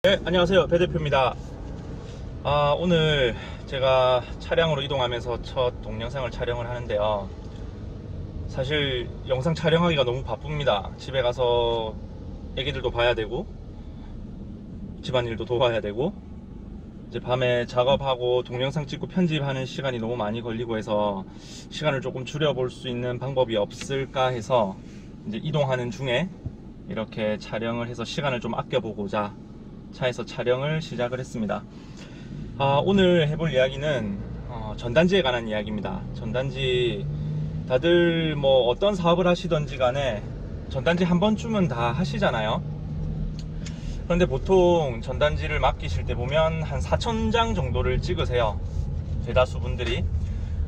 네, 안녕하세요. 배 대표입니다. 오늘 제가 차량으로 이동하면서 첫 동영상을 촬영을 하는데요. 사실 영상 촬영하기가 너무 바쁩니다. 집에 가서 애기들도 봐야 되고 집안일도 도와야 되고 이제 밤에 작업하고 동영상 찍고 편집하는 시간이 너무 많이 걸리고 해서 시간을 조금 줄여볼 수 있는 방법이 없을까 해서 이제 이동하는 중에 이렇게 촬영을 해서 시간을 좀 아껴보고자 차에서 촬영을 시작을 했습니다. 오늘 해볼 이야기는 전단지에 관한 이야기입니다. 전단지, 다들 뭐 어떤 사업을 하시던지 간에 전단지 한 번쯤은 다 하시잖아요. 그런데 보통 전단지를 맡기실 때 보면 한 4,000장 정도를 찍으세요, 대다수 분들이.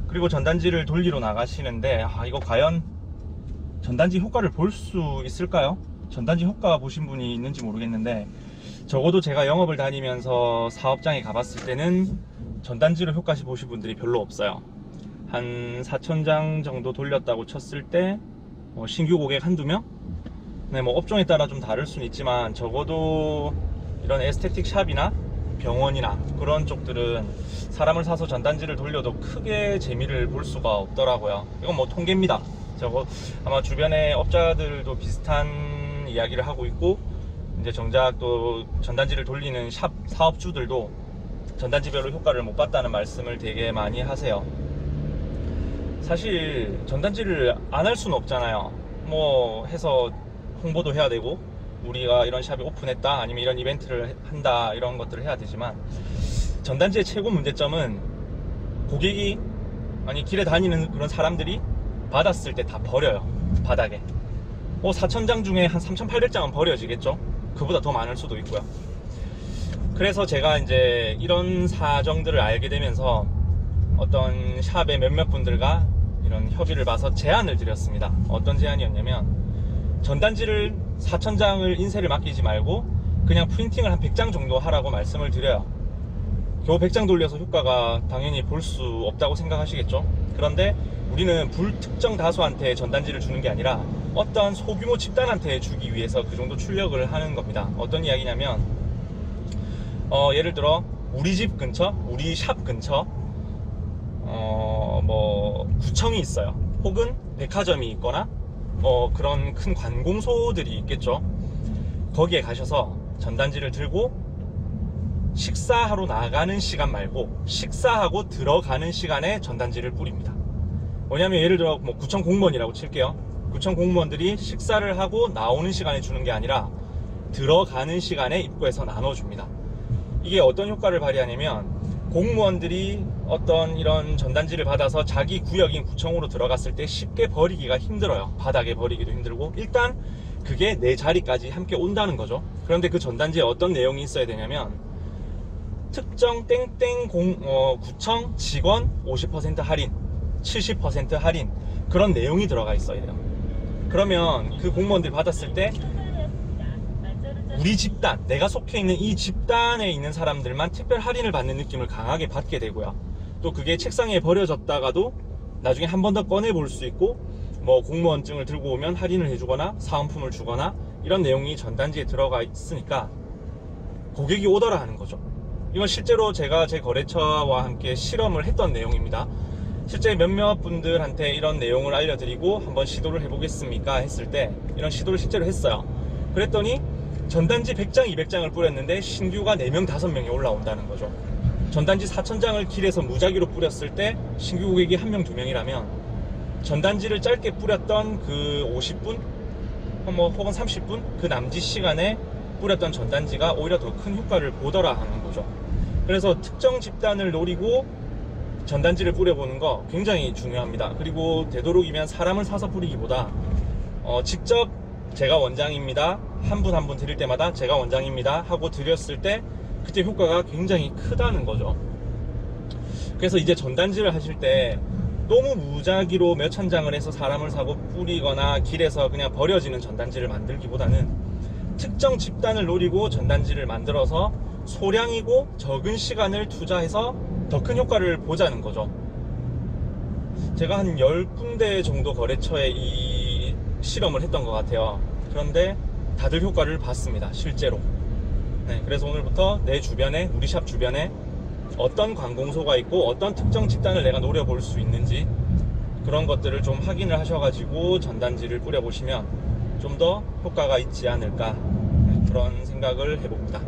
그리고 전단지를 돌리러 나가시는데 이거 과연 전단지 효과를 볼 수 있을까요? 전단지 효과 보신 분이 있는지 모르겠는데, 적어도 제가 영업을 다니면서 사업장에 가봤을 때는 전단지로 효과시 보신 분들이 별로 없어요. 한 4,000장 정도 돌렸다고 쳤을 때 신규 고객 한두 명? 네, 뭐 업종에 따라 좀 다를 수는 있지만 적어도 이런 에스테틱 샵이나 병원이나 그런 쪽들은 사람을 사서 전단지를 돌려도 크게 재미를 볼 수가 없더라고요. 이건 뭐 통계입니다. 아마 주변의 업자들도 비슷한 이야기를 하고 있고, 이제 정작 또 전단지를 돌리는 샵 사업주들도 전단지별로 효과를 못 봤다는 말씀을 되게 많이 하세요. 사실 전단지를 안 할 수는 없잖아요. 뭐 해서 홍보도 해야 되고, 우리가 이런 샵이 오픈했다, 아니면 이런 이벤트를 한다, 이런 것들을 해야 되지만, 전단지의 최고 문제점은 고객이, 아니 길에 다니는 그런 사람들이 받았을 때 다 버려요, 바닥에. 4,000장 중에 한 3,800장은 버려지겠죠. 그보다 더 많을 수도 있고요. 그래서 제가 이제 이런 사정들을 알게 되면서 어떤 샵의 몇몇 분들과 이런 협의를 봐서 제안을 드렸습니다. 어떤 제안이었냐면, 전단지를 4,000장을 인쇄를 맡기지 말고 그냥 프린팅을 한 100장 정도 하라고 말씀을 드려요. 겨우 100장 돌려서 효과가 당연히 볼 수 없다고 생각하시겠죠. 그런데 우리는 불특정 다수한테 전단지를 주는 게 아니라 어떤 소규모 집단한테 주기 위해서 그 정도 출력을 하는 겁니다. 어떤 이야기냐면, 예를 들어 우리 집 근처, 우리 샵 근처 뭐 구청이 있어요. 혹은 백화점이 있거나 그런 큰 관공소들이 있겠죠. 거기에 가셔서 전단지를 들고 식사하러 나가는 시간 말고 식사하고 들어가는 시간에 전단지를 뿌립니다. 뭐냐면, 예를 들어 뭐 구청 공무원이라고 칠게요. 구청 공무원들이 식사를 하고 나오는 시간에 주는 게 아니라 들어가는 시간에 입구에서 나눠줍니다. 이게 어떤 효과를 발휘하냐면, 공무원들이 어떤 이런 전단지를 받아서 자기 구역인 구청으로 들어갔을 때 쉽게 버리기가 힘들어요. 바닥에 버리기도 힘들고, 일단 그게 내 자리까지 함께 온다는 거죠. 그런데 그 전단지에 어떤 내용이 있어야 되냐면, 특정 땡땡 구청 직원 50% 할인, 70% 할인, 그런 내용이 들어가 있어야 돼요. 그러면 그 공무원들이 받았을 때 우리 집단, 내가 속해 있는 이 집단에 있는 사람들만 특별 할인을 받는 느낌을 강하게 받게 되고요. 또 그게 책상에 버려졌다가도 나중에 한 번 더 꺼내 볼 수 있고, 뭐 공무원증을 들고 오면 할인을 해주거나 사은품을 주거나, 이런 내용이 전단지에 들어가 있으니까 고객이 오더라 하는 거죠. 이건 실제로 제가 제 거래처와 함께 실험을 했던 내용입니다. 실제 몇몇 분들한테 이런 내용을 알려드리고 한번 시도를 해보겠습니까 했을 때 이런 시도를 실제로 했어요. 그랬더니 전단지 100장, 200장을 뿌렸는데 신규가 4명, 5명이 올라온다는 거죠. 전단지 4,000장을 길에서 무작위로 뿌렸을 때 신규 고객이 1명, 2명이라면, 전단지를 짧게 뿌렸던 그 50분 혹은 30분 그 남짓 시간에 뿌렸던 전단지가 오히려 더 큰 효과를 보더라 하는 거죠. 그래서 특정 집단을 노리고 전단지를 뿌려보는 거 굉장히 중요합니다. 그리고 되도록이면 사람을 사서 뿌리기보다 직접 제가 원장입니다, 한 분 한 분 드릴 때마다 제가 원장입니다 하고 드렸을 때 그때 효과가 굉장히 크다는 거죠. 그래서 이제 전단지를 하실 때 너무 무작위로 몇천 장을 해서 사람을 사고 뿌리거나 길에서 그냥 버려지는 전단지를 만들기보다는 특정 집단을 노리고 전단지를 만들어서 소량이고 적은 시간을 투자해서 더 큰 효과를 보자는 거죠. 제가 한 10군데 정도 거래처에 이 실험을 했던 것 같아요. 그런데 다들 효과를 봤습니다, 실제로. 네, 그래서 오늘부터 내 주변에, 우리 샵 주변에 어떤 관공소가 있고 어떤 특정 집단을 내가 노려볼 수 있는지 그런 것들을 좀 확인을 하셔가지고 전단지를 뿌려보시면 좀 더 효과가 있지 않을까, 네, 그런 생각을 해봅니다.